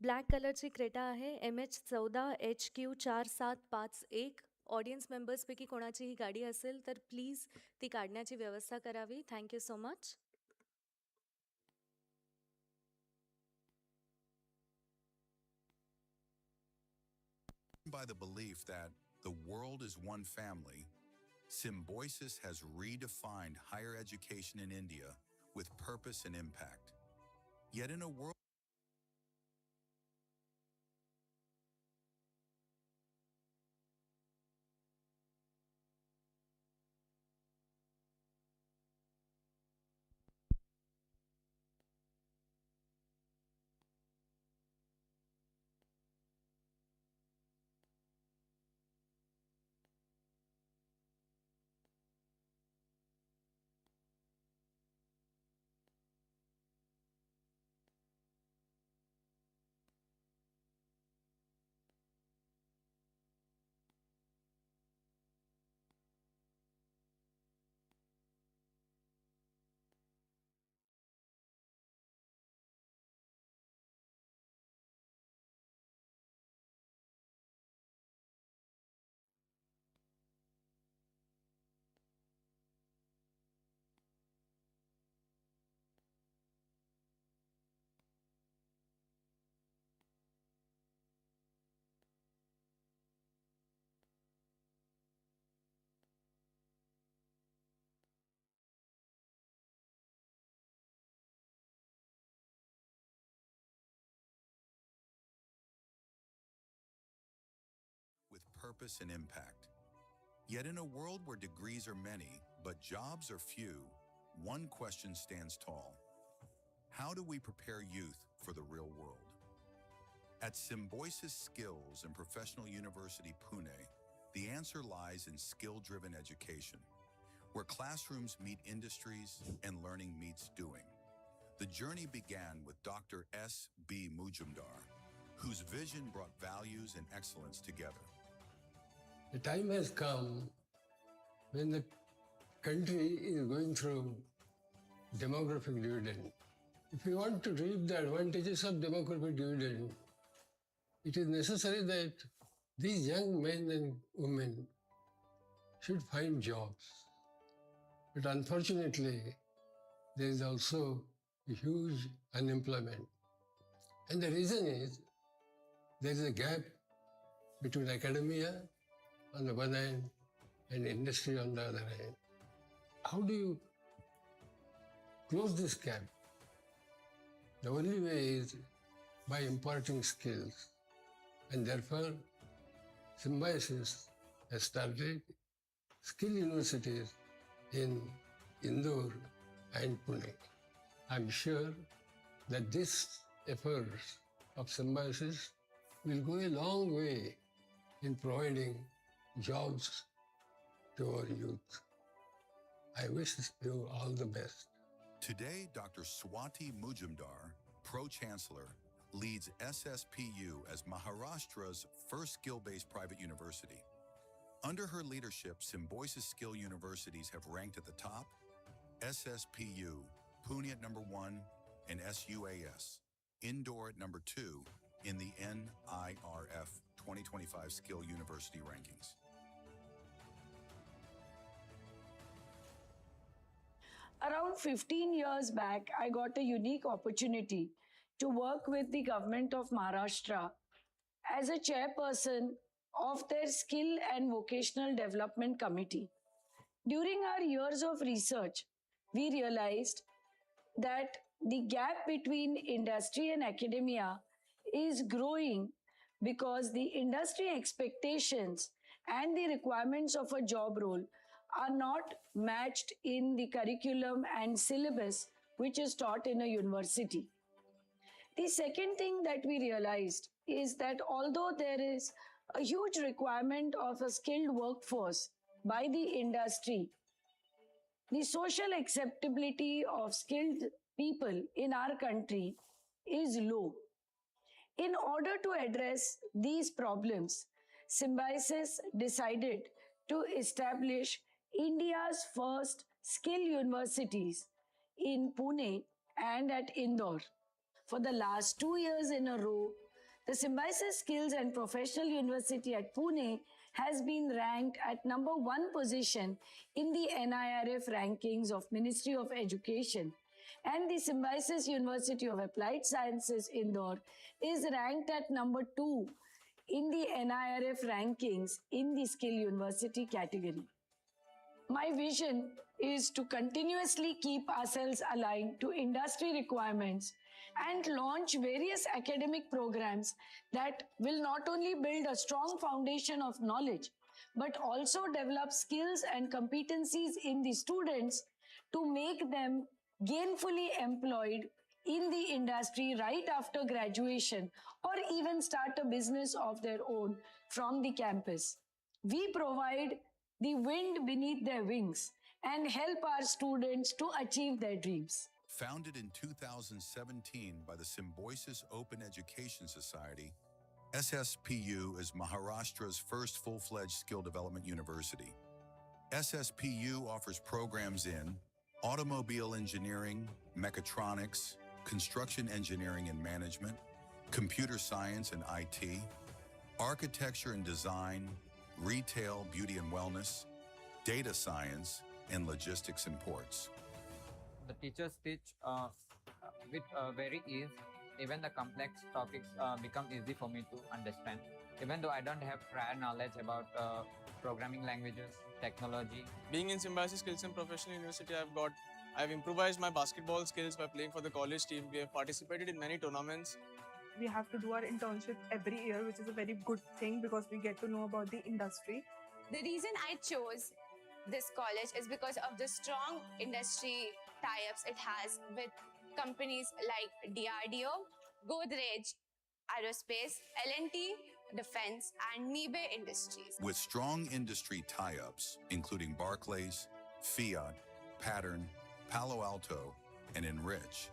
Black कलरची Creta आहे MH14HQ4751. Audience मेंबर्सपैकी कोणाची ही गाडी असेल तर प्लीज ती काढण्याची व्यवस्था करावी. Thank you so much. By the belief that the world is one family, Symbiosis has redefined higher education in India with purpose and impact. Yet in a world with purpose and impact. Yet in a world where degrees are many, but jobs are few, one question stands tall. How do we prepare youth for the real world? At Symbiosis Skills and Professional University Pune, the answer lies in skill-driven education, where classrooms meet industries and learning meets doing. The journey began with Dr. S.B. Mujumdar, whose vision brought values and excellence together. The time has come when the country is going through demographic dividend. If we want to reap the advantages of demographic dividend, it is necessary that these young men and women should find jobs. But unfortunately, there is also a huge unemployment. And the reason is there is a gap between academia on the one hand and industry on the other hand. How do you close this gap? The only way is by imparting skills. And therefore, Symbiosis has started skill universities in Indore and Pune. I'm sure that this efforts of Symbiosis will go a long way in providing jobs to our youth. I wish you all the best. Today, Dr. Swati Mujumdar, Pro-Chancellor, leads SSPU as Maharashtra's first skill-based private university. Under her leadership, Symbiosis skill universities have ranked at the top, SSPU, Pune at number 1, and SUAS, Indore at number 2 in the NIRF 2025 Skill University Rankings. Around 15 years back, I got a unique opportunity to work with the government of Maharashtra as a chairperson of their Skill and Vocational Development Committee. During our years of research, we realized that the gap between industry and academia is growing because the industry expectations and the requirements of a job role are not matched in the curriculum and syllabus which is taught in a university. The second thing that we realized is that although there is a huge requirement of a skilled workforce by the industry, the social acceptability of skilled people in our country is low. In order to address these problems, Symbiosis decided to establish India's first skill universities in Pune and at Indore. For the last 2 years in a row, The Symbiosis Skills and Professional University at Pune has been ranked at #1 position in the NIRF rankings of Ministry of Education. And the Symbiosis University of Applied Sciences Indore is ranked at #2 in the NIRF rankings in the Skill University category. My vision is to continuously keep ourselves aligned to industry requirements and launch various academic programs that will not only build a strong foundation of knowledge, but also develop skills and competencies in the students to make them gainfully employed in the industry right after graduation, or even start a business of their own from the campus. We provide the wind beneath their wings and help our students to achieve their dreams. Founded in 2017 by the Symbiosis Open Education Society, SSPU is Maharashtra's first full-fledged skill development university. SSPU offers programs in automobile engineering, mechatronics, construction engineering and management, computer science and IT, architecture and design, retail, beauty and wellness, data science, and logistics and ports. The teachers teach with very ease. Even the complex topics become easy for me to understand. Even though I don't have prior knowledge about programming languages, technology. Being in Symbiosis Skills and Professional University, I've improvised my basketball skills by playing for the college team. We have participated in many tournaments. We have to do our internship every year, which is a very good thing because we get to know about the industry. The reason I chose this college is because of the strong industry tie-ups it has with companies like DRDO, Godrej, Aerospace, L&T, Defense, and Nibe Industries. With strong industry tie-ups, including Barclays, Fiat, Pattern, Palo Alto, and Enrich.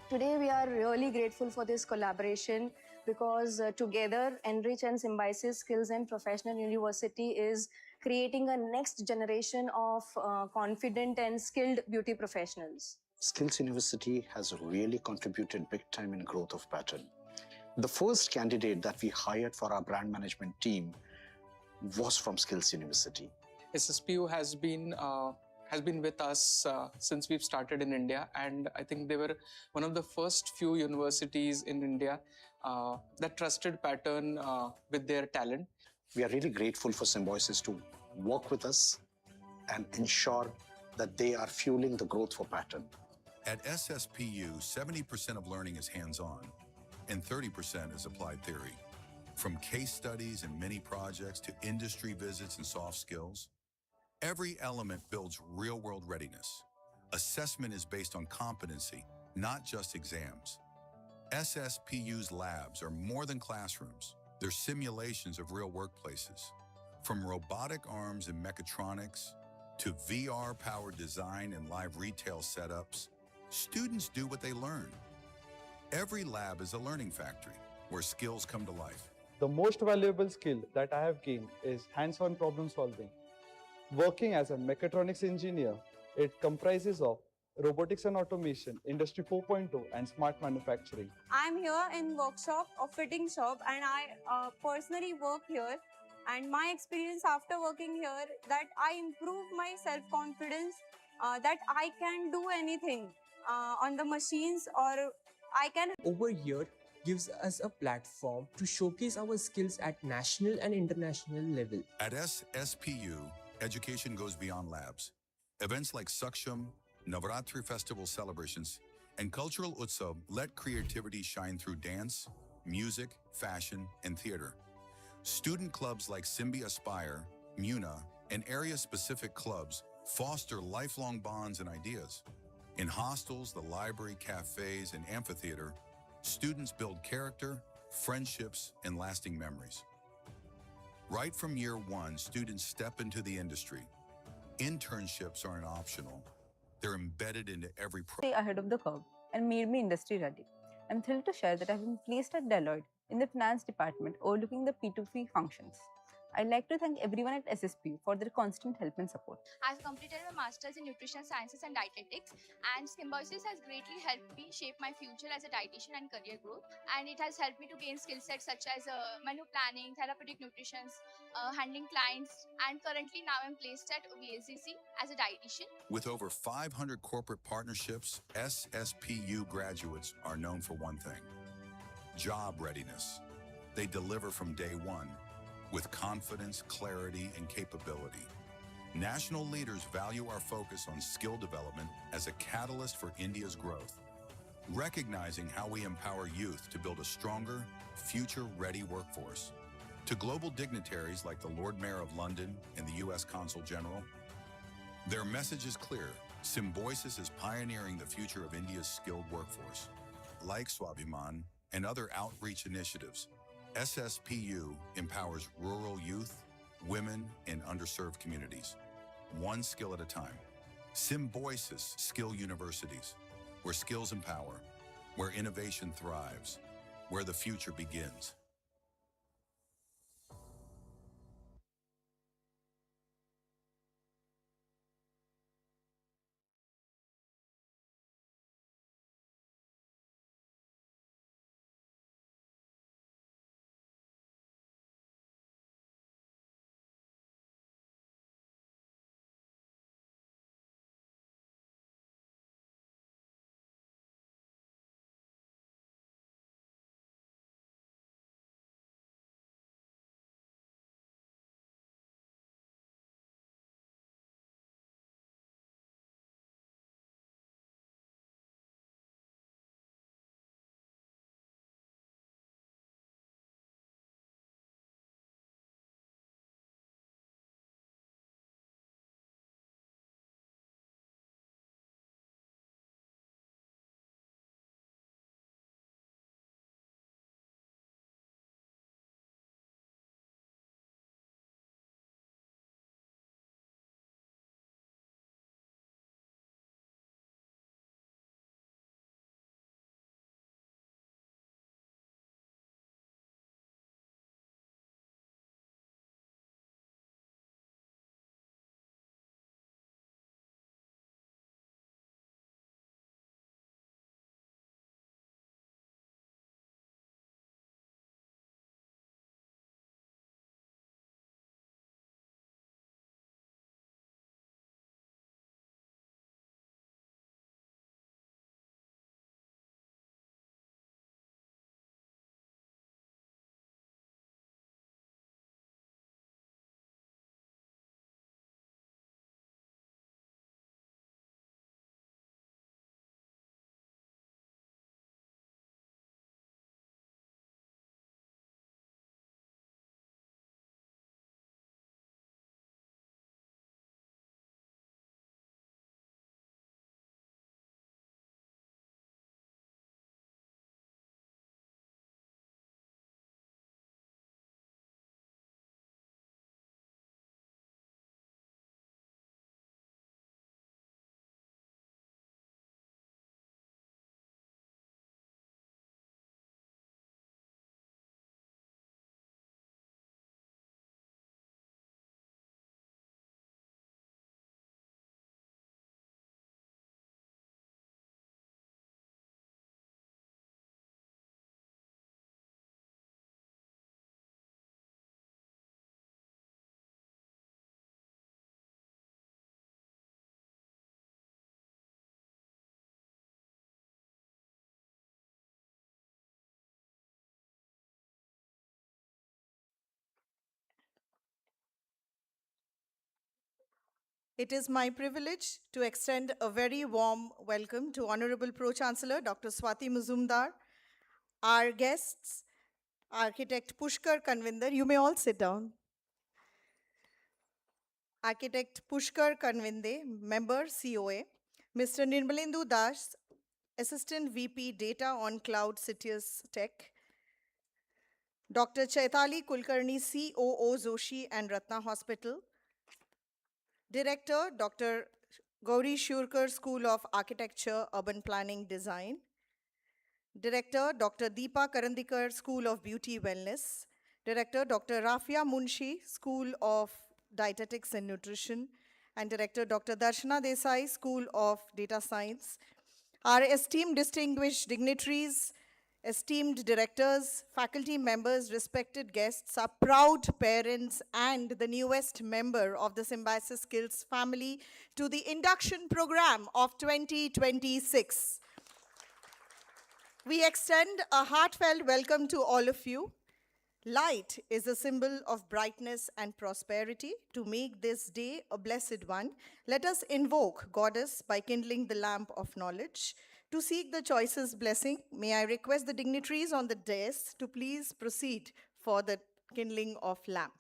Today, we are really grateful for this collaboration because together, Enrich and Symbiosis Skills and Professional University is creating a next generation of confident and skilled beauty professionals. Skills University has really contributed big time in growth of Pattern. The first candidate that we hired for our brand management team was from Skills University. SSPU has been with us since we've started in India, and I think they were one of the first few universities in India that trusted Pattern with their talent. We are really grateful for Symbiosis to work with us and ensure that they are fueling the growth for Pattern. At SSPU, 70% of learning is hands-on and 30% is applied theory. From case studies and mini projects to industry visits and soft skills, every element builds real-world readiness. Assessment is based on competency, not just exams. SSPU's labs are more than classrooms. They're simulations of real workplaces. From robotic arms and mechatronics to VR-powered design and live retail setups, students do what they learn. Every lab is a learning factory where skills come to life. The most valuable skill that I have gained is hands-on problem solving. Working as a mechatronics engineer, it comprises of robotics and automation, Industry 4.0, and smart manufacturing. I'm here in workshop of fitting shop, and I personally work here. And my experience after working here, that I improve my self-confidence, that I can do anything on the machines, or I can. Over here gives us a platform to showcase our skills at national and international level. At SSPU, education goes beyond labs. Events like Saksham, Navaratri festival celebrations, and cultural utsav let creativity shine through dance, music, fashion, and theater. Student clubs like Symbi Aspire, MUNA, and area-specific clubs foster lifelong bonds and ideas. In hostels, the library, cafes, and amphitheater, students build character, friendships, and lasting memories. Right from year one, students step into the industry. Internships aren't optional. They're embedded into every Stay ahead of the curve and made me industry ready. I'm thrilled to share that I've been placed at Deloitte in the finance department overlooking the P2P functions. I'd like to thank everyone at SSPU for their constant help and support. I've completed my master's in nutrition sciences and dietetics, and Symbiosis has greatly helped me shape my future as a dietitian and career growth. And it has helped me to gain skill sets such as menu planning, therapeutic nutrition, handling clients, and currently now I'm placed at VLCC as a dietitian. With over 500 corporate partnerships, SSPU graduates are known for one thing: job readiness. They deliver from day one with confidence, clarity, and capability. National leaders value our focus on skill development as a catalyst for India's growth, recognizing how we empower youth to build a stronger, future-ready workforce. To global dignitaries like the Lord Mayor of London and the US Consul General, their message is clear: Symbiosis is pioneering the future of India's skilled workforce. Like Swabhiman and other outreach initiatives, SSPU empowers rural youth, women, and underserved communities, one skill at a time. Symbiosis Skill Universities, where skills empower, where innovation thrives, where the future begins. It is my privilege to extend a very warm welcome to Honorable Pro-Chancellor Dr. Swati Mujumdar, our guests, Architect Pushkar Kanvinde. You may all sit down. Architect Pushkar Kanvinde, Member COA, Mr. Nirmalendu Das, Assistant VP Data on Cloud CitiusTech, Dr. Chaitali Kulkarni, COO Joshi and Ratna Hospital, Director, Dr. Gauri Shurkar, School of Architecture, Urban Planning, Design. Director, Dr. Deepa Karandikar, School of Beauty Wellness. Director Dr. Rafia Munshi, School of Dietetics and Nutrition, and Director Dr. Darshana Desai, School of Data Science. Our esteemed distinguished dignitaries, esteemed directors, faculty members, respected guests, our proud parents, and the newest member of the Symbiosis Skills family to the induction program of 2026. We extend a heartfelt welcome to all of you. Light is a symbol of brightness and prosperity. To make this day a blessed one, let us invoke Goddess by kindling the lamp of knowledge. To seek the choicest blessing, may I request the dignitaries on the dais to please proceed for the kindling of lamp.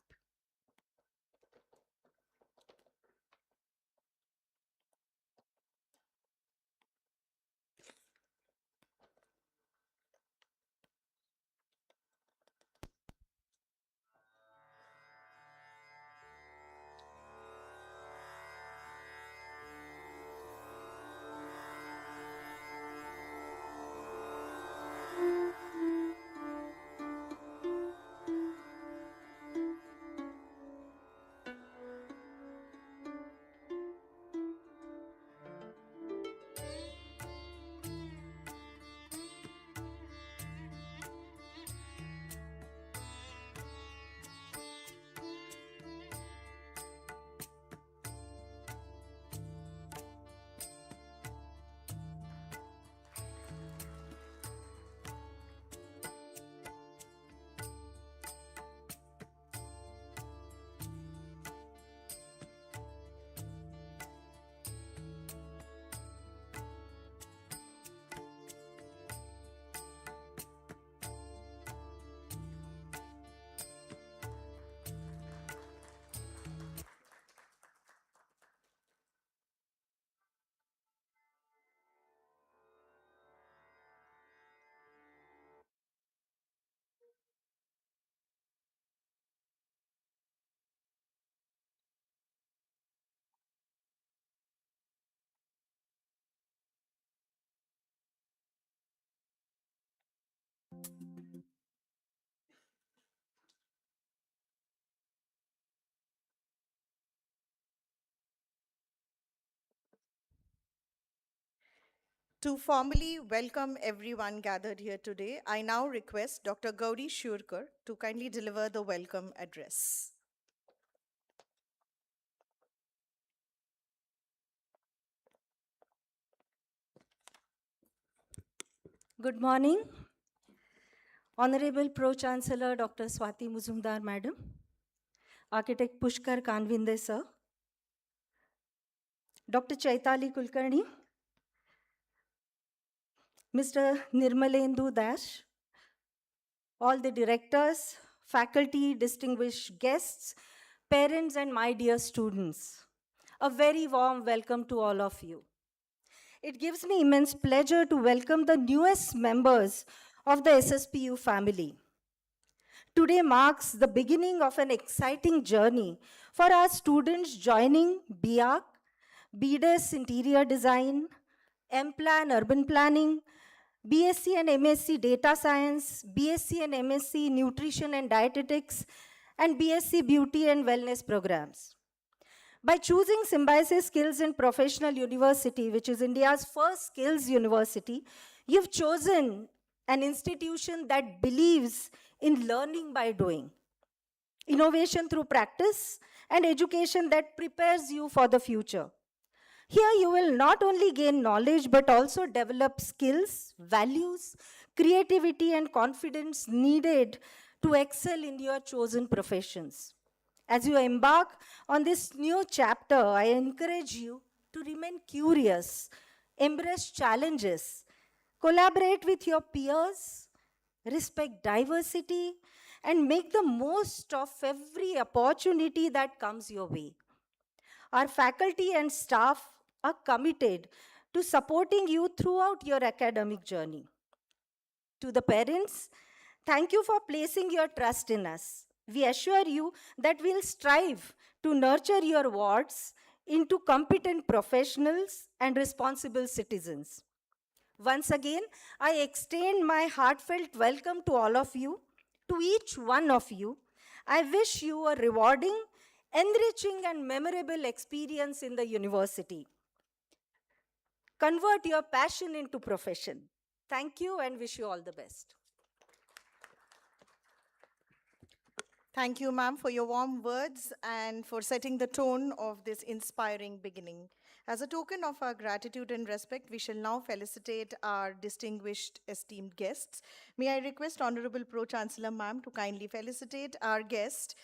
To formally welcome everyone gathered here today, I now request Dr. Gauri Shurkar to kindly deliver the welcome address. Good morning, Honorable Pro-Chancellor Dr. Swati Mujumdar Madam, Architect Pushkar Kanvinde Sir, Dr. Chaitali Kulkarni, Mr. Nirmalendu Dash, all the directors, faculty, distinguished guests, parents, and my dear students. A very warm welcome to all of you. It gives me immense pleasure to welcome the newest members of the SSPU family. Today marks the beginning of an exciting journey for our students joining BIAC, BDES Interior Design, M-Plan Urban Planning, BSc and MSc Data Science, BSc and MSc Nutrition and Dietetics, and BSc Beauty and Wellness programs. By choosing Symbiosis Skills and Professional University, which is India's first skills university, you've chosen an institution that believes in learning by doing, innovation through practice, and education that prepares you for the future. Here you will not only gain knowledge, but also develop skills, values, creativity, and confidence needed to excel in your chosen professions. As you embark on this new chapter, I encourage you to remain curious, embrace challenges, collaborate with your peers, respect diversity, and make the most of every opportunity that comes your way. Our faculty and staff are committed to supporting you throughout your academic journey. To the parents, thank you for placing your trust in us. We assure you that we'll strive to nurture your wards into competent professionals and responsible citizens. Once again, I extend my heartfelt welcome to all of you. To each one of you, I wish you a rewarding, enriching, and memorable experience in the university. Convert your passion into profession. Thank you and wish you all the best. Thank you, ma'am, for your warm words and for setting the tone of this inspiring beginning. As a token of our gratitude and respect, we shall now felicitate our distinguished, esteemed guests. May I request Honorable Pro-Chancellor, ma'am, to kindly felicitate our guest,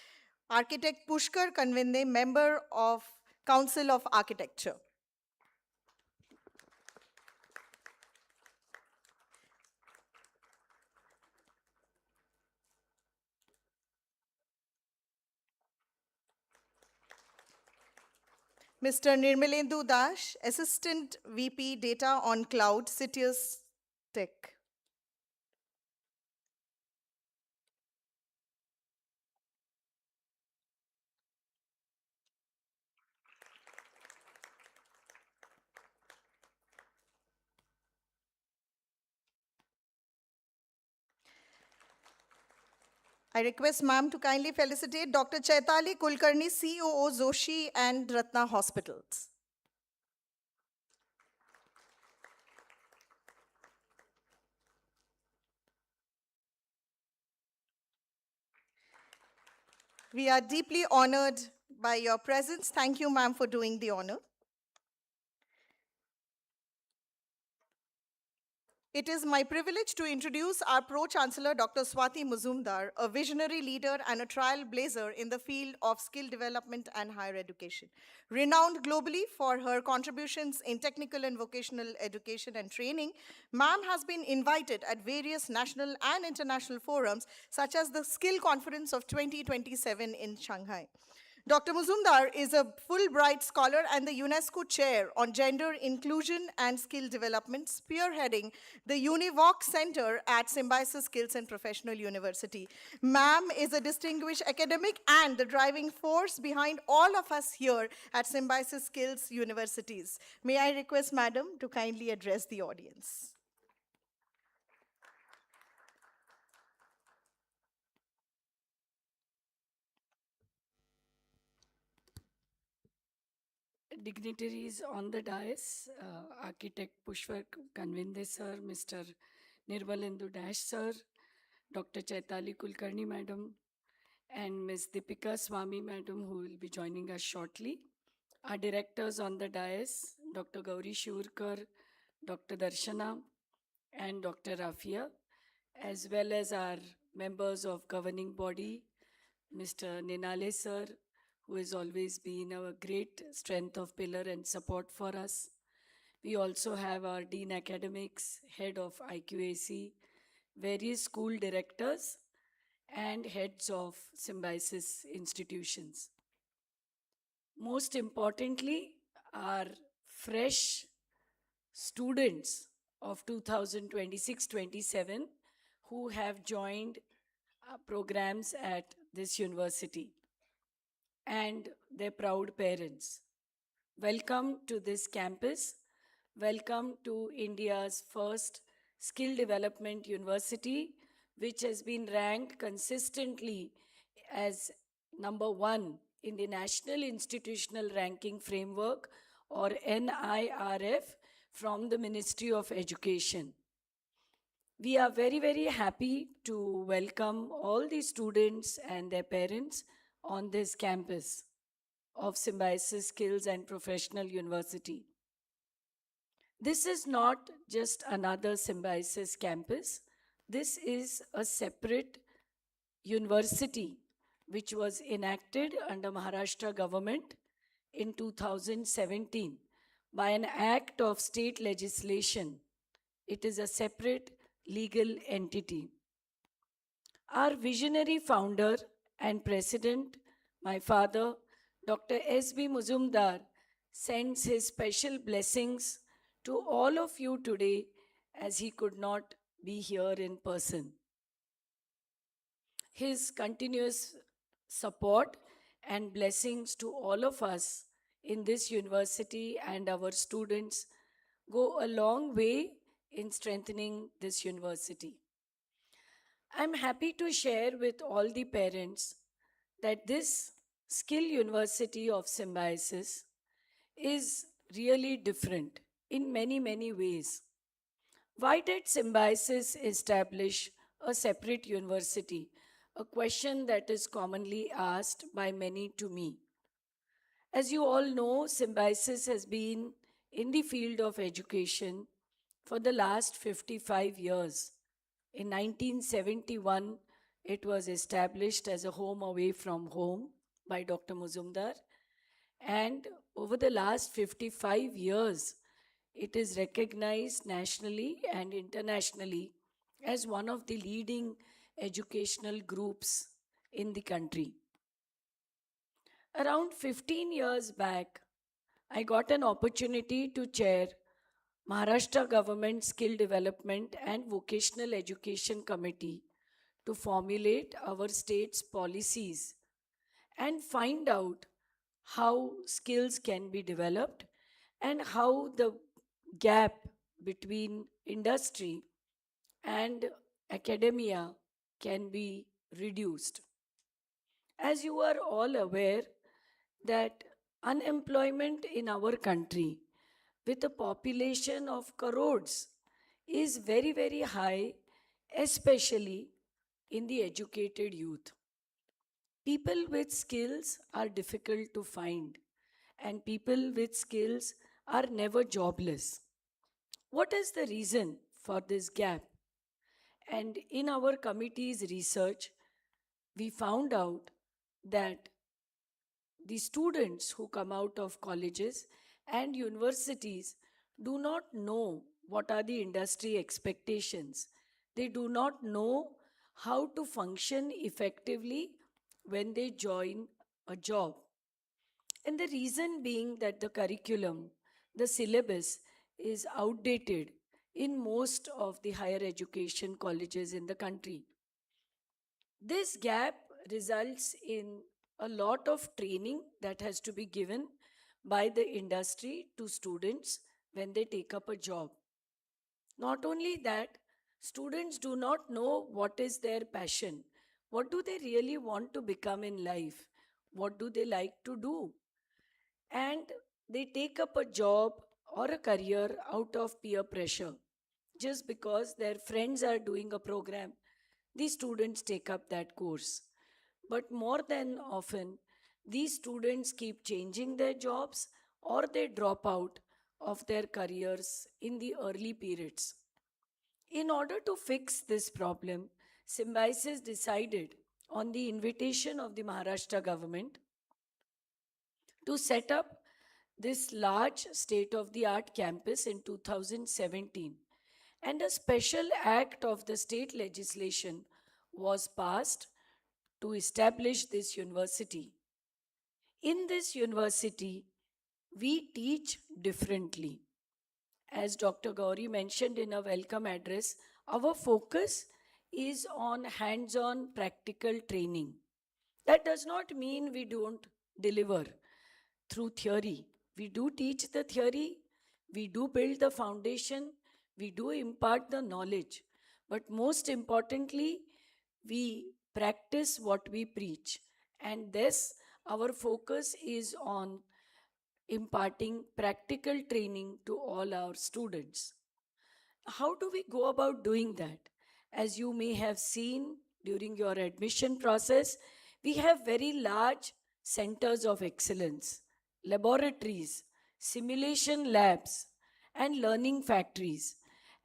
Architect Pushkar Kanvinde, Member of Council of Architecture. Mr. Nirmalendu Dash, Assistant VP Data on Cloud, CitiusTech. I request ma'am to kindly felicitate Dr. Chaitali, Kulkarni, COO, Joshi and Ratna Hospitals. We are deeply honored by your presence. Thank you, ma'am, for doing the honor. It is my privilege to introduce our Pro-Chancellor, Dr. Swati Mujumdar, a visionary leader and a trailblazer in the field of skill development and higher education. Renowned globally for her contributions in technical and vocational education and training, ma'am has been invited at various national and international forums, such as the Skill Conference of 2027 in Shanghai. Dr. Mujumdar is a Fulbright scholar and the UNESCO Chair on Gender Inclusion and Skill Development, spearheading the UniVoc Center at Symbiosis Skills and Professional University. Ma'am is a distinguished academic and the driving force behind all of us here at Symbiosis Skills Universities. May I request Madam to kindly address the audience. Dignitaries on the dais, Architect Pushkar Kanvinde sir, Mr. Nirmalendu Dash sir, Dr. Chaitali Kulkarni madam, and Ms. Dipika Swamy madam, who will be joining us shortly. Our directors on the dais, Dr. Gauri Shurkar, Dr. Darshana, and Dr. Rafia, as well as our members of governing body, Mr. Ninale sir, who has always been a great strength of pillar and support for us. We also have our Dean Academics, Head of IQAC, various school directors, and heads of Symbiosis institutions. Most importantly, our fresh students of 2026-27 who have joined programs at this university, and their proud parents. Welcome to this campus. Welcome to India's first skill development university, which has been ranked consistently as #1 in the National Institutional Ranking Framework, or NIRF, from the Ministry of Education. We are very, very happy to welcome all the students and their parents on this campus of Symbiosis Skills and Professional University. This is not just another Symbiosis campus. This is a separate university which was enacted under Maharashtra government in 2017 by an act of state legislation. It is a separate legal entity. Our visionary founder and president, my father, Dr. S.B. Mujumdar, sends his special blessings to all of you today, as he could not be here in person. His continuous support and blessings to all of us in this university and our students go a long way in strengthening this university. I'm happy to share with all the parents that this skill university of Symbiosis is really different in many, many ways. Why did Symbiosis establish a separate university? A question that is commonly asked by many to me. As you all know, Symbiosis has been in the field of education for the last 55 years. In 1971, it was established as a home away from home by Dr. Mujumdar. And over the last 55 years, it is recognized nationally and internationally as one of the leading educational groups in the country. Around 15 years back, I got an opportunity to chair Maharashtra Government Skill Development and Vocational Education Committee to formulate our state's policies and find out how skills can be developed and how the gap between industry and academia can be reduced. As you are all aware that unemployment in our country with a population of crores is very, very high, especially in the educated youth. People with skills are difficult to find, and people with skills are never jobless. What is the reason for this gap? And in our committee's research, we found out that the students who come out of colleges and universities do not know what are the industry expectations. They do not know how to function effectively when they join a job. And the reason being that the curriculum, the syllabus is outdated in most of the higher education colleges in the country. This gap results in a lot of training that has to be given by the industry to students when they take up a job. Not only that, students do not know what is their passion. What do they really want to become in life? What do they like to do? And they take up a job or a career out of peer pressure. Just because their friends are doing a program, these students take up that course. But more than often, these students keep changing their jobs or they drop out of their careers in the early periods. In order to fix this problem, Symbiosis decided, on the invitation of the Maharashtra government, to set up this large state-of-the-art campus in 2017. And a special act of the state legislation was passed to establish this university. In this university, we teach differently. As Dr. Gauri mentioned in a welcome address, our focus is on hands-on practical training. That does not mean we don't deliver through theory. We do teach the theory, we do build the foundation, we do impart the knowledge. But most importantly, we practice what we preach. And this, our focus is on imparting practical training to all our students. How do we go about doing that? As you may have seen during your admission process, we have very large centers of excellence, laboratories, simulation labs, and learning factories.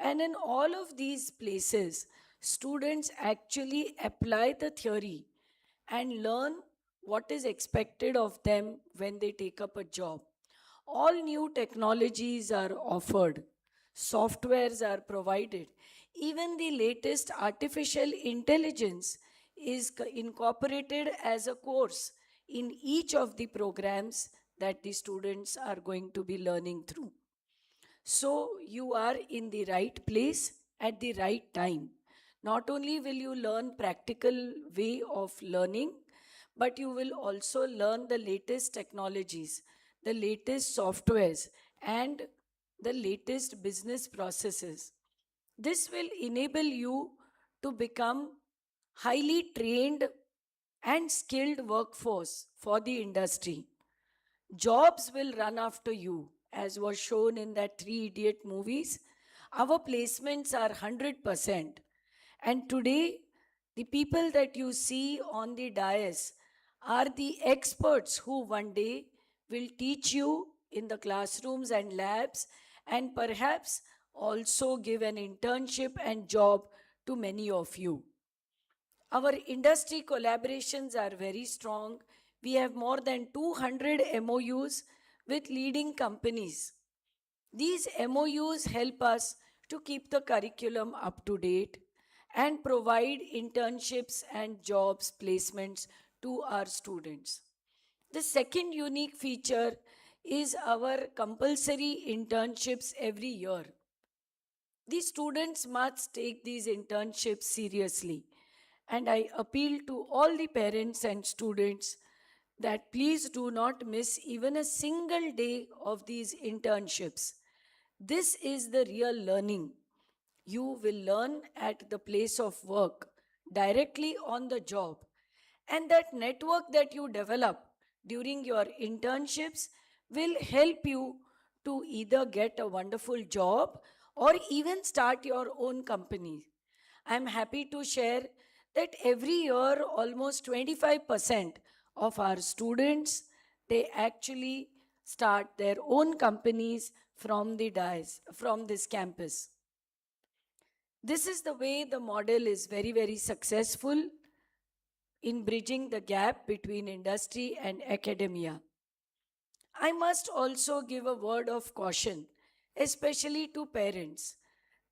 And in all of these places, students actually apply the theory and learn what is expected of them when they take up a job. All new technologies are offered, softwares are provided. Even the latest artificial intelligence is incorporated as a course in each of the programs that the students are going to be learning through. So you are in the right place at the right time. Not only will you learn practical way of learning, but you will also learn the latest technologies, the latest softwares, and the latest business processes. This will enable you to become highly trained and skilled workforce for the industry. Jobs will run after you, as was shown in that Three Idiot movies. Our placements are 100%. And today, the people that you see on the dais are the experts who one day will teach you in the classrooms and labs, and perhaps also give an internship and job to many of you. Our industry collaborations are very strong. We have more than 200 MOUs with leading companies. These MOUs help us to keep the curriculum up to date and provide internships and jobs placements to our students. The second unique feature is our compulsory internships every year. The students must take these internships seriously, and I appeal to all the parents and students that please do not miss even a single day of these internships. This is the real learning. You will learn at the place of work, directly on the job. And that network that you develop during your internships will help you to either get a wonderful job or even start your own company. I'm happy to share that every year almost 25% of our students, they actually start their own companies from the dais, from this campus. This is the way the model is very, very successful in bridging the gap between industry and academia. I must also give a word of caution, especially to parents,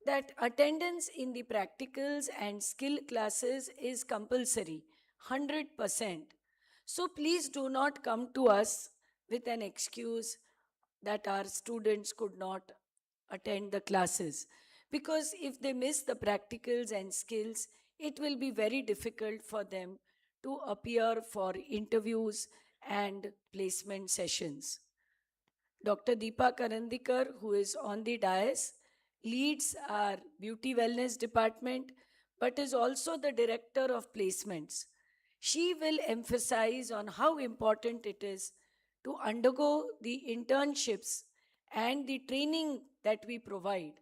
that attendance in the practicals and skill classes is compulsory, 100%. So please do not come to us with an excuse that our students could not attend the classes. Because if they miss the practicals and skills, it will be very difficult for them to appear for interviews and placement sessions. Dr. Deepa Karandikar, who is on the dais, leads our beauty wellness department, but is also the director of placements. She will emphasize on how important it is to undergo the internships and the training that we provide.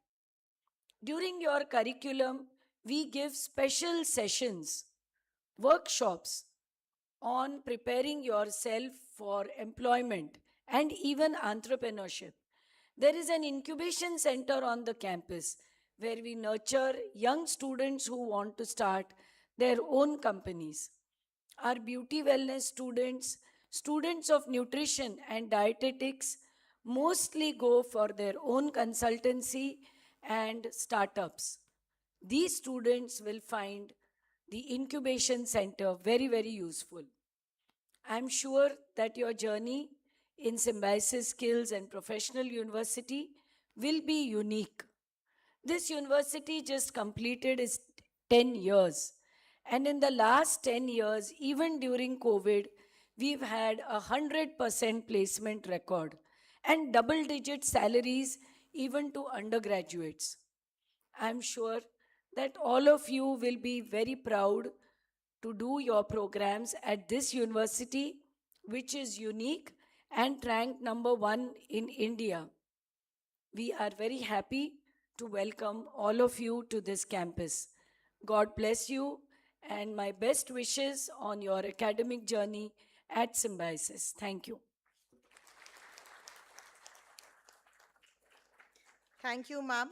During your curriculum, we give special sessions, workshops on preparing yourself for employment and even entrepreneurship. There is an incubation center on the campus where we nurture young students who want to start their own companies. Our beauty wellness students, students of nutrition and dietetics, mostly go for their own consultancy and startups. These students will find the incubation center very, very useful. I'm sure that your journey in Symbiosis Skills and Professional University will be unique. This university just completed its 10 years. And in the last 10 years, even during COVID, we've had 100% placement record and double-digit salaries even to undergraduates. I'm sure that all of you will be very proud to do your programs at this university, which is unique and ranked #1 in India. We are very happy to welcome all of you to this campus. God bless you and my best wishes on your academic journey at Symbiosis. Thank you. Thank you, ma'am.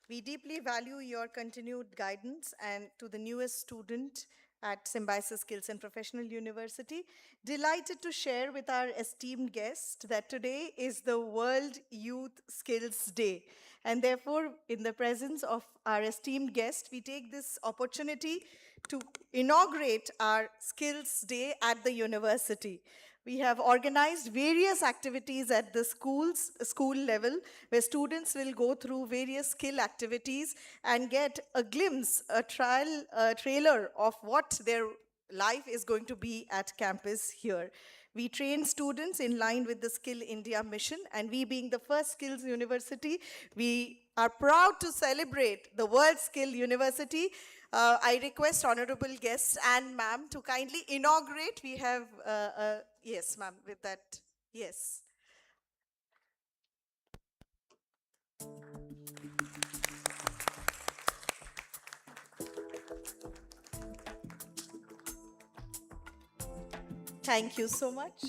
We deeply value your continued guidance, and to the newest student at Symbiosis Skills and Professional University, delighted to share with our esteemed guest that today is the World Youth Skills Day. And therefore, in the presence of our esteemed guest, we take this opportunity to inaugurate our Skills Day at the university. We have organized various activities at the school level, where students will go through various skill activities and get a glimpse, a trailer of what their life is going to be at campus here. We train students in line with the Skill India mission, and we being the first skills university, we are proud to celebrate the World Skill University. I request honorable guests and ma'am to kindly inaugurate. We have, yes, ma'am, with that, yes. Thank you so much.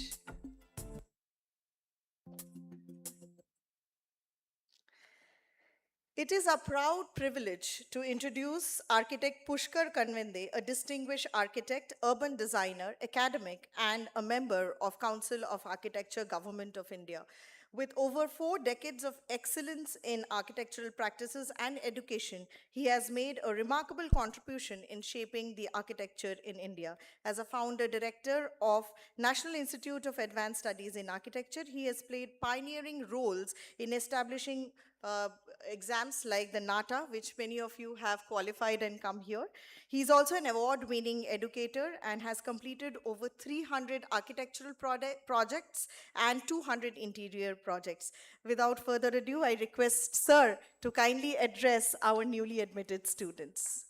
It is a proud privilege to introduce architect Pushkar Kanvinde, a distinguished architect, urban designer, academic, and a member of Council of Architecture, Government of India. With over 4 decades of excellence in architectural practices and education, he has made a remarkable contribution in shaping the architecture in India. As a founder director of National Institute of Advanced Studies in Architecture, he has played pioneering roles in establishing exams like the NATA, which many of you have qualified and come here. He's also an award-winning educator and has completed over 300 architectural projects and 200 interior projects. Without further ado, I request Sir to kindly address our newly admitted students.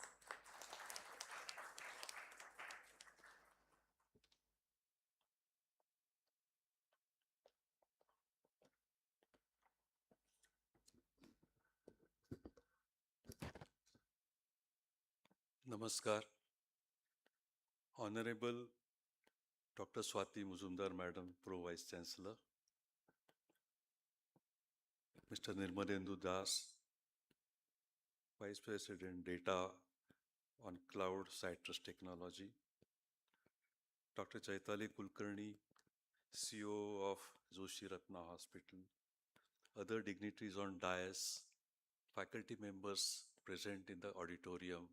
Namaskar. Honorable Dr. Swati Mujumdar, Madam, Pro Vice Chancellor. Mr. Nirmalendu Das, Vice President Data on Cloud Citrus Technology. Dr. Chaitali Kulkarni, CEO of Joshi Ratna Hospital. Other dignitaries on dais, faculty members present in the auditorium,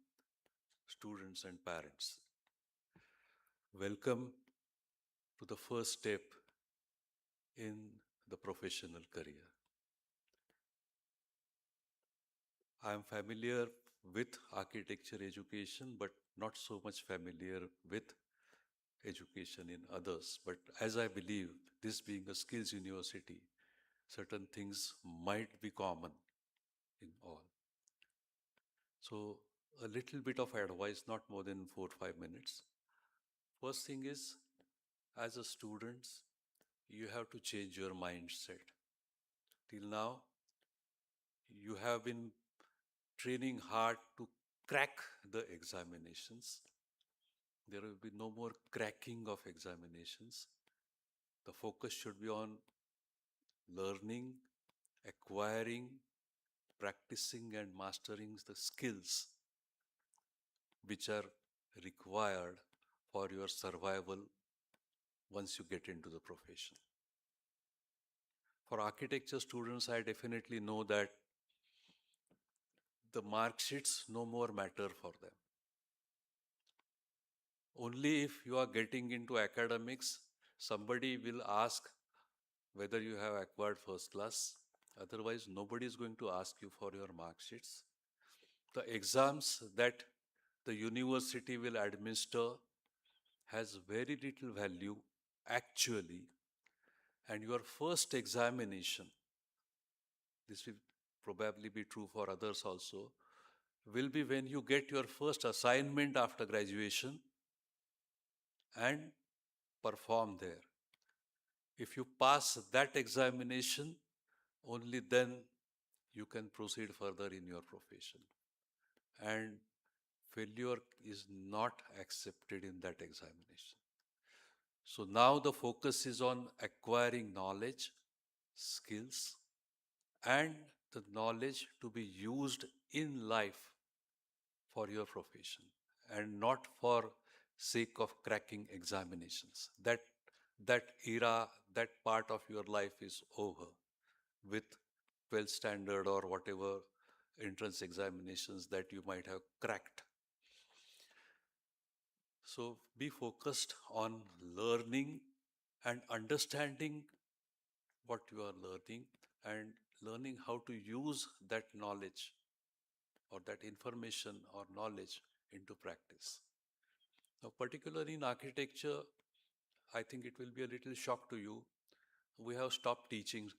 students and parents. Welcome to the first step in the professional career. I am familiar with architecture education, but not so much familiar with education in others. But as I believe, this being a skills university, certain things might be common in all. So a little bit of advice, not more than 4 or 5 minutes. First thing is, as a student, you have to change your mindset. Till now, you have been training hard to crack the examinations. There will be no more cracking of examinations. The focus should be on learning, acquiring, practicing and mastering the skills which are required for your survival once you get into the profession. For architecture students, I definitely know that the mark sheets no more matter for them. Only if you are getting into academics, somebody will ask whether you have acquired first class. Otherwise, nobody is going to ask you for your mark sheets. The exams that the university will administer has very little value actually, and your first examination, this will probably be true for others also, will be when you get your first assignment after graduation and perform there. If you pass that examination, only then you can proceed further in your profession. And failure is not accepted in that examination. So now the focus is on acquiring knowledge, skills, and the knowledge to be used in life for your profession and not for sake of cracking examinations. That era, that part of your life is over with 12th standard or whatever entrance examinations that you might have cracked. So be focused on learning and understanding what you are learning and learning how to use that knowledge or that information or knowledge into practice. Now, particularly in architecture, I think it will be a little shock to you. We have stopped teaching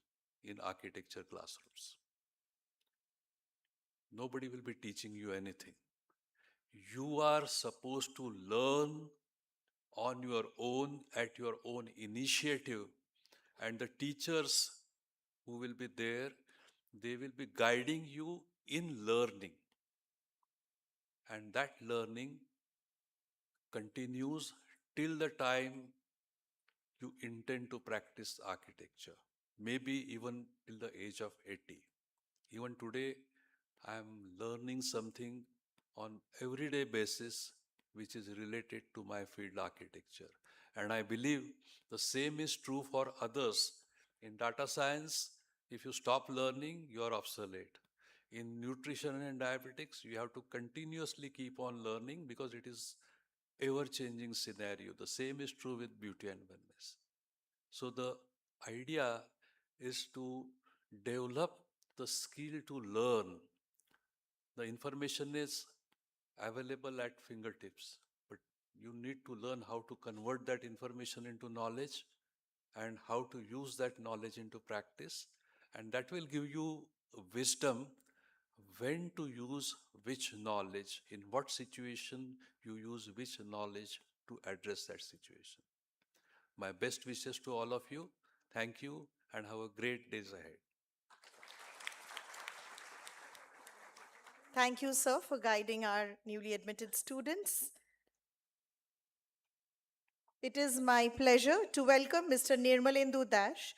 in architecture classrooms. Nobody will be teaching you anything. You are supposed to learn on your own, at your own initiative, and the teachers who will be there, they will be guiding you in learning. And that learning continues till the time you intend to practice architecture, maybe even till the age of 80. Even today, I am learning something on everyday basis which is related to my field architecture. And I believe the same is true for others. In data science, if you stop learning, you are obsolete. In nutrition and diabetics, you have to continuously keep on learning because it is ever-changing scenario. The same is true with beauty and wellness. So the idea is to develop the skill to learn. The information is available at fingertips, but you need to learn how to convert that information into knowledge and how to use that knowledge into practice. And that will give you wisdom when to use which knowledge, in what situation you use which knowledge to address that situation. My best wishes to all of you. Thank you and have a great days ahead. Thank you, sir, for guiding our newly admitted students. It is my pleasure to welcome Mr. Nirmalendu Dash,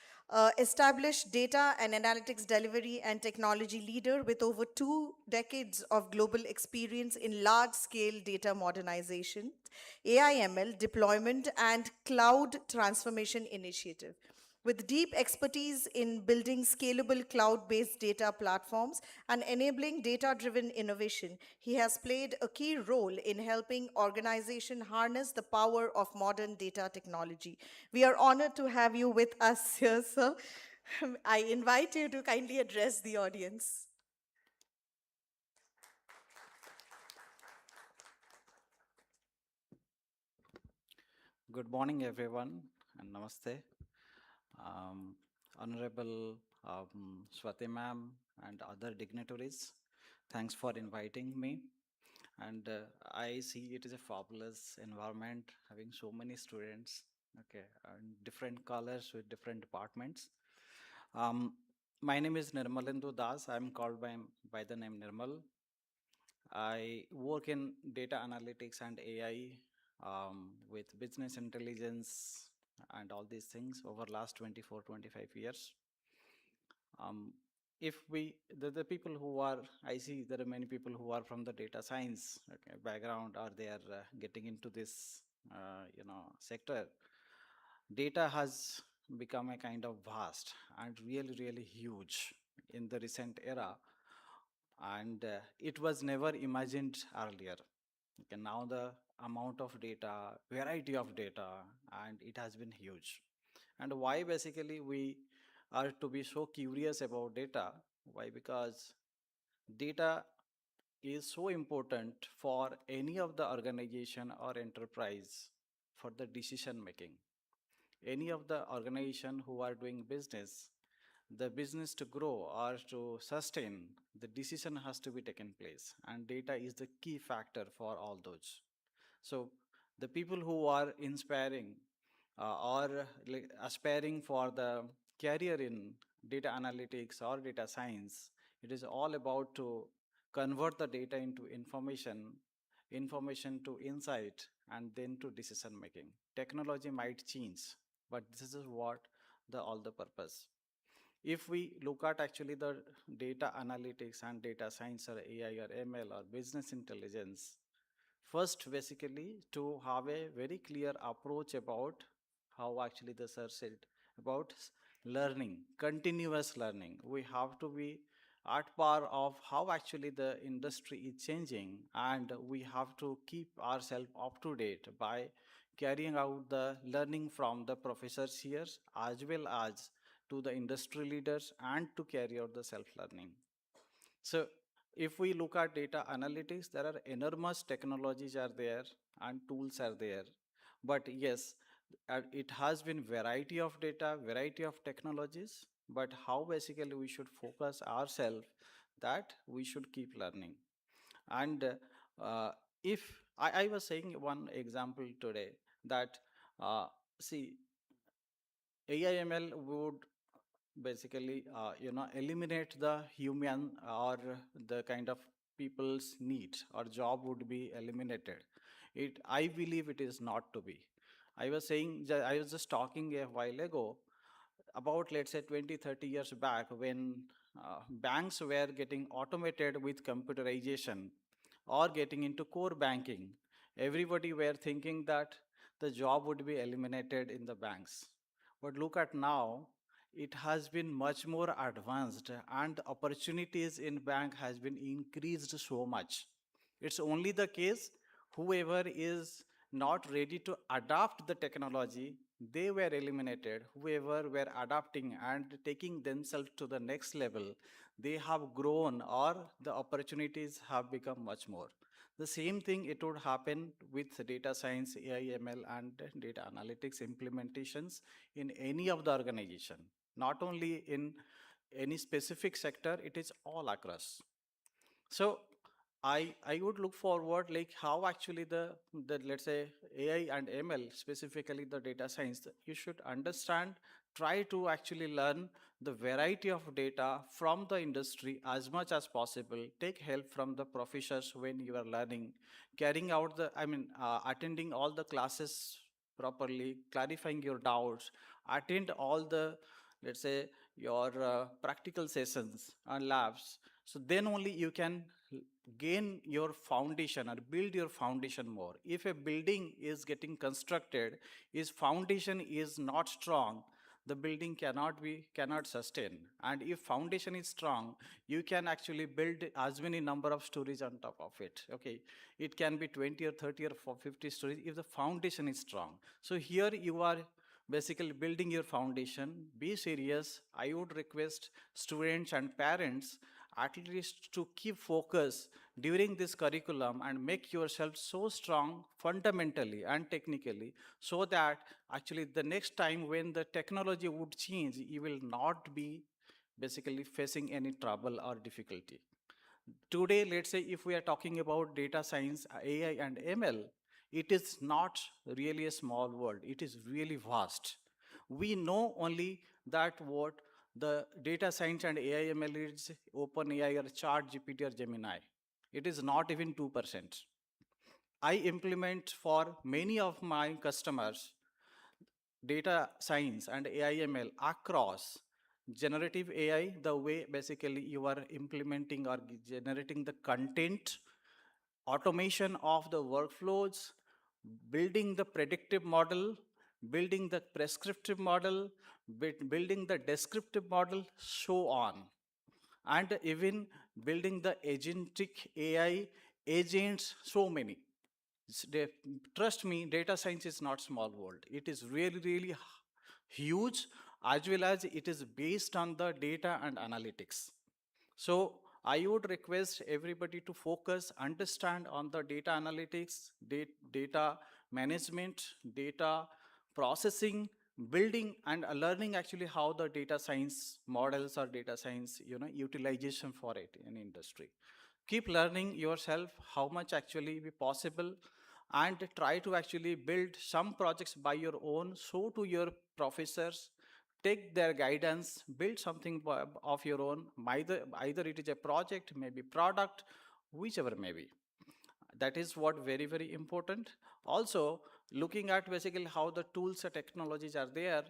established data and analytics delivery and technology leader with over 2 decades of global experience in large-scale data modernization, AI/ML deployment, and cloud transformation initiative. With deep expertise in building scalable cloud-based data platforms and enabling data-driven innovation, he has played a key role in helping organizations harness the power of modern data technology. We are honored to have you with us here, sir. I invite you to kindly address the audience. Good morning, everyone, and namaste. Honorable Swati ma'am and other dignitaries, thanks for inviting me. And I see it is a fabulous environment, having so many students, okay, and different colors with different departments. My name is Nirmalendu Das. I'm called by the name Nirmal. I work in data analytics and AI with business intelligence and all these things over last 24, 25 years. If the people who are, I see there are many people who are from the data science background, or they are getting into this, sector. Data has become a kind of vast and really, really huge in the recent era, and it was never imagined earlier. Okay, now the amount of data, variety of data, and it has been huge. And why basically we are to be so curious about data? Why? Because data is so important for any of the organization or enterprise for the decision making. Any of the organization who are doing business, the business to grow or to sustain, the decision has to be taken place, and data is the key factor for all those. So the people who are inspiring or aspiring for the career in data analytics or data science, it is all about to convert the data into information, information to insight, and then to decision making. Technology might change, but this is what all the purpose. If we look at actually the data analytics and data science or AI or ML or business intelligence, first basically to have a very clear approach about how actually the sir said about learning, continuous learning. We have to be at par of how actually the industry is changing, and we have to keep ourselves up to date by carrying out the learning from the professors here as well as to the industry leaders and to carry out the self-learning. So if we look at data analytics, there are enormous technologies are there and tools are there. But yes, it has been variety of data, variety of technologies, but how basically we should focus ourselves that we should keep learning. And if I was saying one example today that see, AIML would basically eliminate the human or the kind of people's need, or job would be eliminated. I believe it is not to be. I was just talking a while ago about, let's say, 20-30 years back, when banks were getting automated with computerization or getting into core banking. Everybody were thinking that the job would be eliminated in the banks. But look at now, it has been much more advanced, and opportunities in bank has been increased so much. It's only the case whoever is not ready to adopt the technology, they were eliminated. Whoever were adapting and taking themselves to the next level, they have grown, or the opportunities have become much more. The same thing it would happen with data science, AI, ML, and data analytics implementations in any of the organization. Not only in any specific sector, it is all across. So I would look forward like how actually the let's say AI and ML, specifically the data science, you should understand, try to actually learn the variety of data from the industry as much as possible. Take help from the professors when you are learning, carrying out attending all the classes properly, clarifying your doubts, attend all the, let's say, your practical sessions and labs. So then only you can gain your foundation or build your foundation more. If a building is getting constructed, its foundation is not strong, the building cannot sustain. And if foundation is strong, you can actually build as many number of stories on top of it. Okay, it can be 20 or 30 or 50 stories if the foundation is strong. So here you are basically building your foundation. Be serious. I would request students and parents at least to keep focus during this curriculum and make yourself so strong fundamentally and technically, so that actually the next time when the technology would change, you will not be basically facing any trouble or difficulty. Today, let's say if we are talking about data science, AI and ML, it is not really a small world. It is really vast. We know only that what the data science and AI ML is OpenAI or ChatGPT or Gemini. It is not even 2%. I implement for many of my customers data science and AI ML across generative AI, the way basically you are implementing or generating the content, automation of the workflows, building the predictive model, building the prescriptive model, building the descriptive model, so on. And even building the agentic AI agents, so many. Trust me, data science is not small world. It is really huge, as well as it is based on the data and analytics. So I would request everybody to focus, understand on the data analytics, data management, data processing, building, and learning actually how the data science models or data science utilization for it in industry. Keep learning yourself how much actually be possible, and try to actually build some projects by your own. So to your professors, take their guidance, build something of your own. Either it is a project, maybe product, whichever may be. That is what very important. Also, looking at basically how the tools and technologies are there,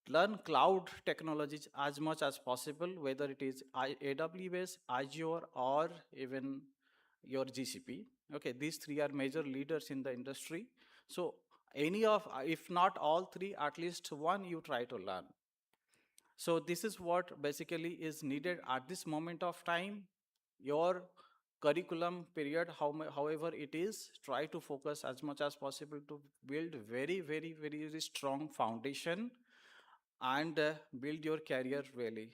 learn cloud technologies as much as possible, whether it is AWS, Azure, or even your GCP. Okay, these three are major leaders in the industry. So any of, if not all three, at least one you try to learn. So this is what basically is needed at this moment of time. Your curriculum period, however it is, try to focus as much as possible to build very strong foundation and build your career really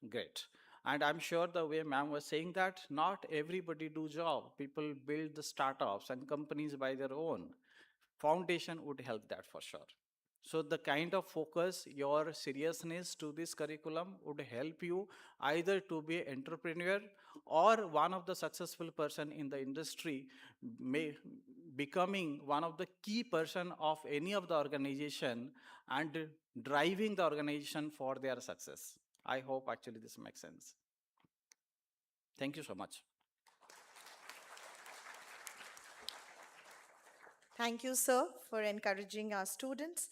great. And I'm sure the way ma'am was saying that not everybody do job. People build the startups and companies by their own. Foundation would help that for sure. So the kind of focus, your seriousness to this curriculum would help you either to be an entrepreneur or one of the successful person in the industry, becoming one of the key person of any of the organization and driving the organization for their success. I hope actually this makes sense. Thank you so much. Thank you, sir, for encouraging our students.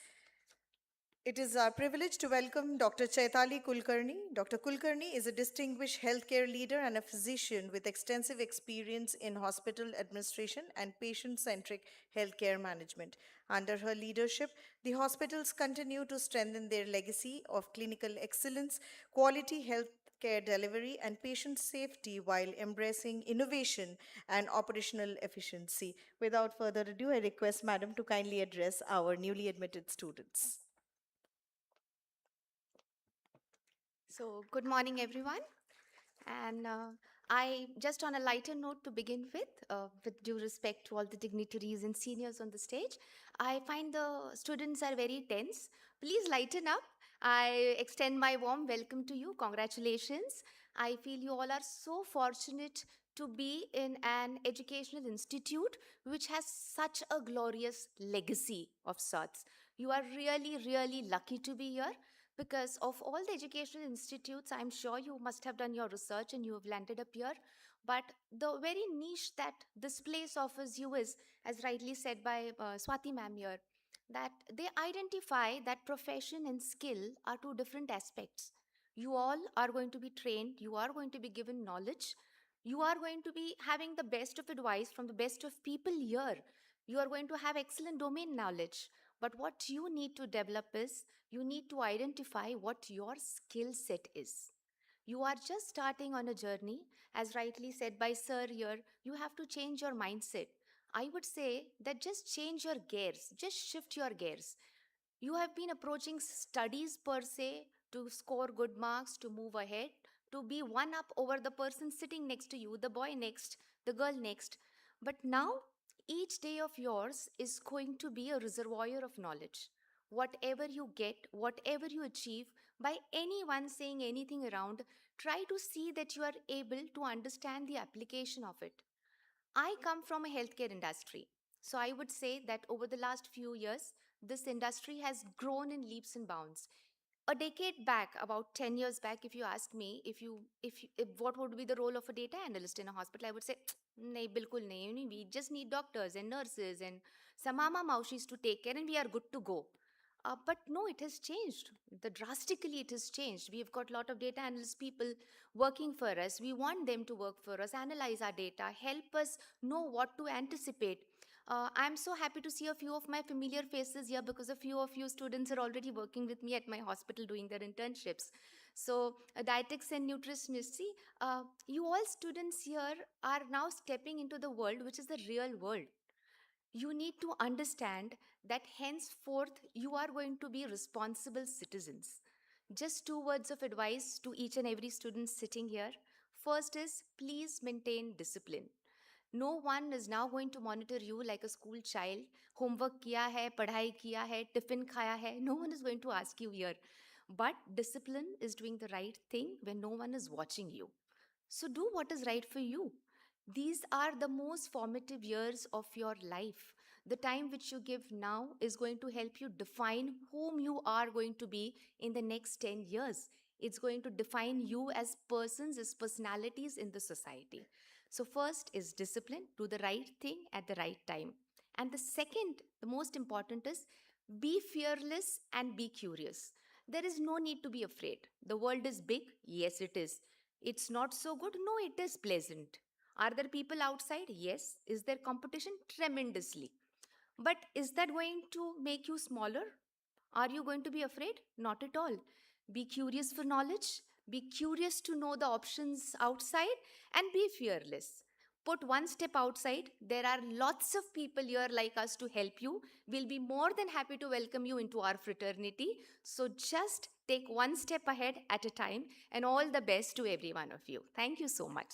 It is our privilege to welcome Dr. Chaitali Kulkarni. Dr. Kulkarni is a distinguished healthcare leader and a physician with extensive experience in hospital administration and patient-centric healthcare management. Under her leadership, the hospitals continue to strengthen their legacy of clinical excellence, quality healthcare delivery, and patient safety while embracing innovation and operational efficiency. Without further ado, I request Madam to kindly address our newly admitted students. So, good morning, everyone. And I, just on a lighter note to begin with due respect to all the dignitaries and seniors on the stage, I find the students are very tense. Please lighten up. I extend my warm welcome to you. Congratulations. I feel you all are so fortunate to be in an educational institute which has such a glorious legacy of sorts. You are really, really lucky to be here. Because of all the educational institutes, I'm sure you must have done your research and you have landed up here. But the very niche that this place offers you is, as rightly said by Swati ma'am here, that they identify that profession and skill are two different aspects. You all are going to be trained, you are going to be given knowledge, you are going to be having the best of advice from the best of people here. You are going to have excellent domain knowledge. But what you need to develop is you need to identify what your skill set is. You are just starting on a journey, as rightly said by Sir here, you have to change your mindset. I would say that just change your gears, just shift your gears. You have been approaching studies per se to score good marks, to move ahead, to be one up over the person sitting next to you, the boy next, the girl next. But now, each day of yours is going to be a reservoir of knowledge. Whatever you get, whatever you achieve, by anyone saying anything around, try to see that you are able to understand the application of it. I come from a healthcare industry. So I would say that over the last few years, this industry has grown in leaps and bounds. A decade back, about 10 years back, if you ask me, if what would be the role of a data analyst in a hospital, I would say, nahi, bilkul nahi. We just need doctors and nurses and some mama maushis to take care and we are good to go. But no, it has changed. Drastically, it has changed. We've got a lot of data analyst people working for us. We want them to work for us, analyze our data, help us know what to anticipate. I'm so happy to see a few of my familiar faces here because a few of you students are already working with me at my hospital doing their internships. So, dietetics and nutritionists, see, you all students here are now stepping into the world which is the real world. You need to understand that henceforth you are going to be responsible citizens. Just 2 words of advice to each and every student sitting here. First is, please maintain discipline. No one is now going to monitor you like a school child. Homework kiya hai, padhai kiya hai, tiffin khaya hai. No one is going to ask you here. But discipline is doing the right thing when no one is watching you. So do what is right for you. These are the most formative years of your life. The time which you give now is going to help you define whom you are going to be in the next 10 years. It's going to define you as persons, as personalities in the society. So first is discipline, do the right thing at the right time. And the second, the most important is be fearless and be curious. There is no need to be afraid. The world is big. Yes, it is. It's not so good. No, it is pleasant. Are there people outside? Yes. Is there competition? Tremendously. But is that going to make you smaller? Are you going to be afraid? Not at all. Be curious for knowledge. Be curious to know the options outside and be fearless. Put one step outside. There are lots of people here like us to help you. We'll be more than happy to welcome you into our fraternity. So just take one step ahead at a time, and all the best to every one of you. Thank you so much.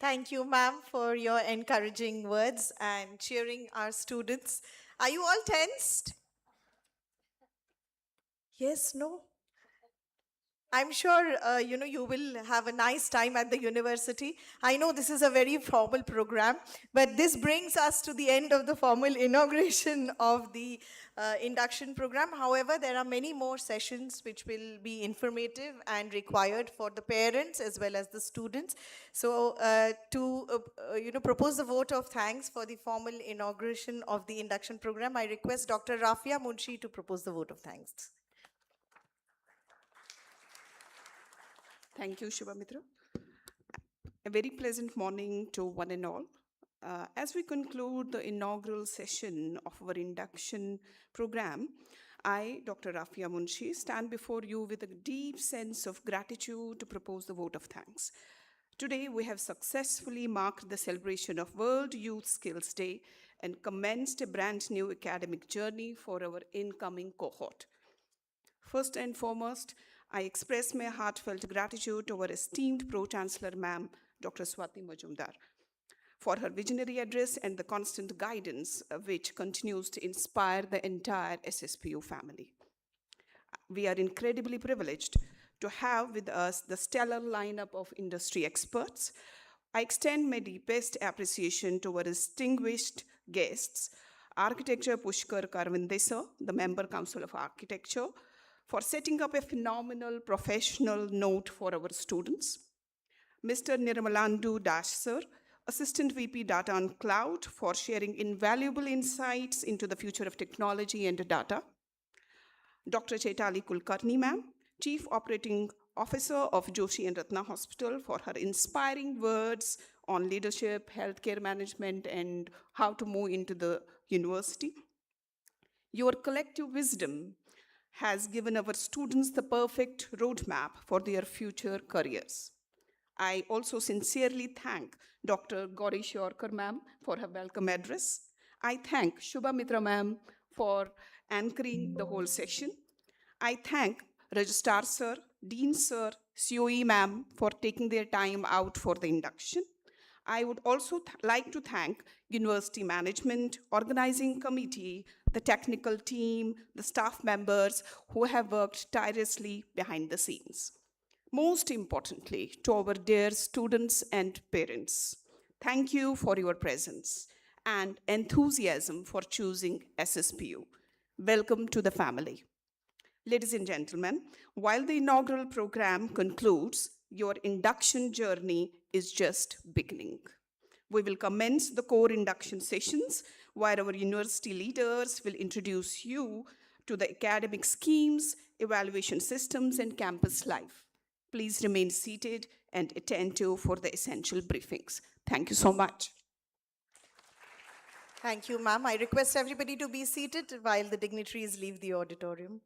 Thank you, ma'am, for your encouraging words and cheering our students. Are you all tensed? Yes, no? I'm sure you will have a nice time at the university. I know this is a very formal program, but this brings us to the end of the formal inauguration of the induction program. However, there are many more sessions which will be informative and required for the parents as well as the students. So to propose the vote of thanks for the formal inauguration of the induction program, I request Dr. Rafia Munshi to propose the vote of thanks. Thank you, Shubhamitra. A very pleasant morning to one and all. As we conclude the inaugural session of our induction program, I, Dr. Rafia Munshi, stand before you with a deep sense of gratitude to propose the vote of thanks. Today, we have successfully marked the celebration of World Youth Skills Day and commenced a brand new academic journey for our incoming cohort. First and foremost, I express my heartfelt gratitude to our esteemed Pro-Chancellor, Ma'am, Dr. Swati Mujumdar, for her visionary address and the constant guidance which continues to inspire the entire SSPU family. We are incredibly privileged to have with us the stellar lineup of industry experts. I extend my deepest appreciation to our distinguished guests, Architecture Pushkar Kanvinde sir, the Member Council of Architecture, for setting up a phenomenal professional note for our students. Mr. Nirmalendu sir, Assistant VP Data on Cloud, for sharing invaluable insights into the future of technology and data. Dr. Chaitali Kulkarni ma'am, Chief Operating Officer of Joshi and Ratna Hospital, for her inspiring words on leadership, healthcare management, and how to move into the university. Your collective wisdom has given our students the perfect roadmap for their future careers. I also sincerely thank Dr. Gauri Shiorkar ma'am for her welcome address. I thank Shubhamitra ma'am for anchoring the whole session. I thank Registrar sir, Dean sir, COE ma'am for taking their time out for the induction. I would also like to thank university management, organizing committee, the technical team, the staff members who have worked tirelessly behind the scenes. Most importantly, to our dear students and parents, thank you for your presence and enthusiasm for choosing SSPU. Welcome to the family. Ladies and gentlemen, while the inaugural program concludes, your induction journey is just beginning. We will commence the core induction sessions where our university leaders will introduce you to the academic schemes, evaluation systems, and campus life. Please remain seated and attentive for the essential briefings. Thank you so much. Thank you, ma'am. I request everybody to be seated while the dignitaries leave the auditorium.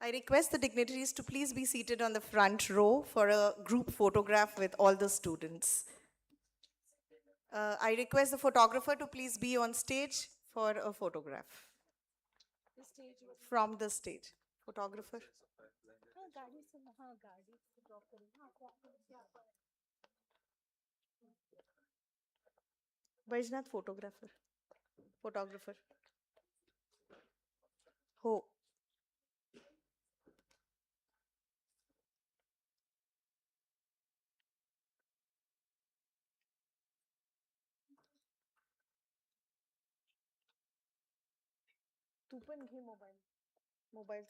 I request the dignitaries to please be seated on the front row for a group photograph with all the students. I request the photographer to please be on stage for a photograph. From the stage. Photographer. Vaishnath, photographer. Photographer. Ho. तू पण घे mobile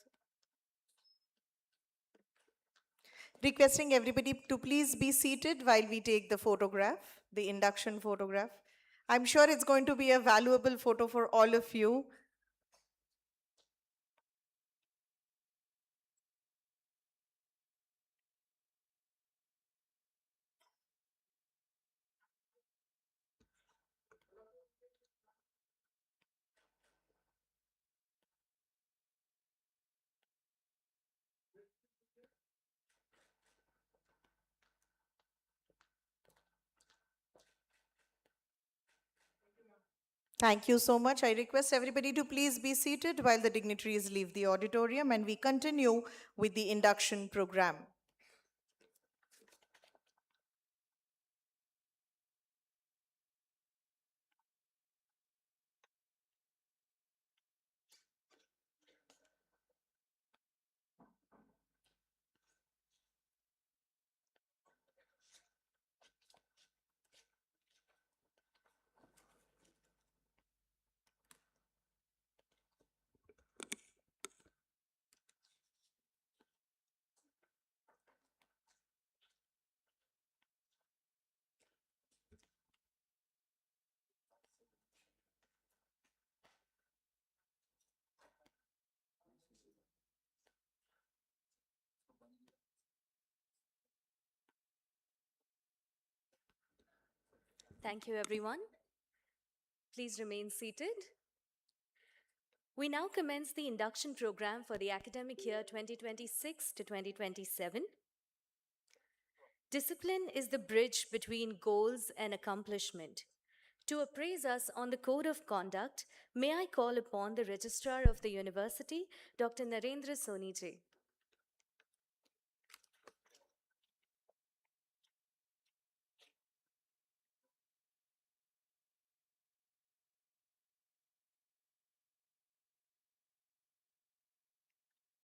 Requesting everybody to please be seated while we take the photograph, the induction photograph. I'm sure it's going to be a valuable photo for all of you. Thank you so much. I request everybody to please be seated while the dignitaries leave the auditorium and we continue with the induction program. Thank you, everyone. Please remain seated. We now commence the induction program for the academic year 2026 to 2027. Discipline is the bridge between goals and accomplishment. To appraise us on the code of conduct, may I call upon the Registrar of the University, Dr. Narendra Soniji.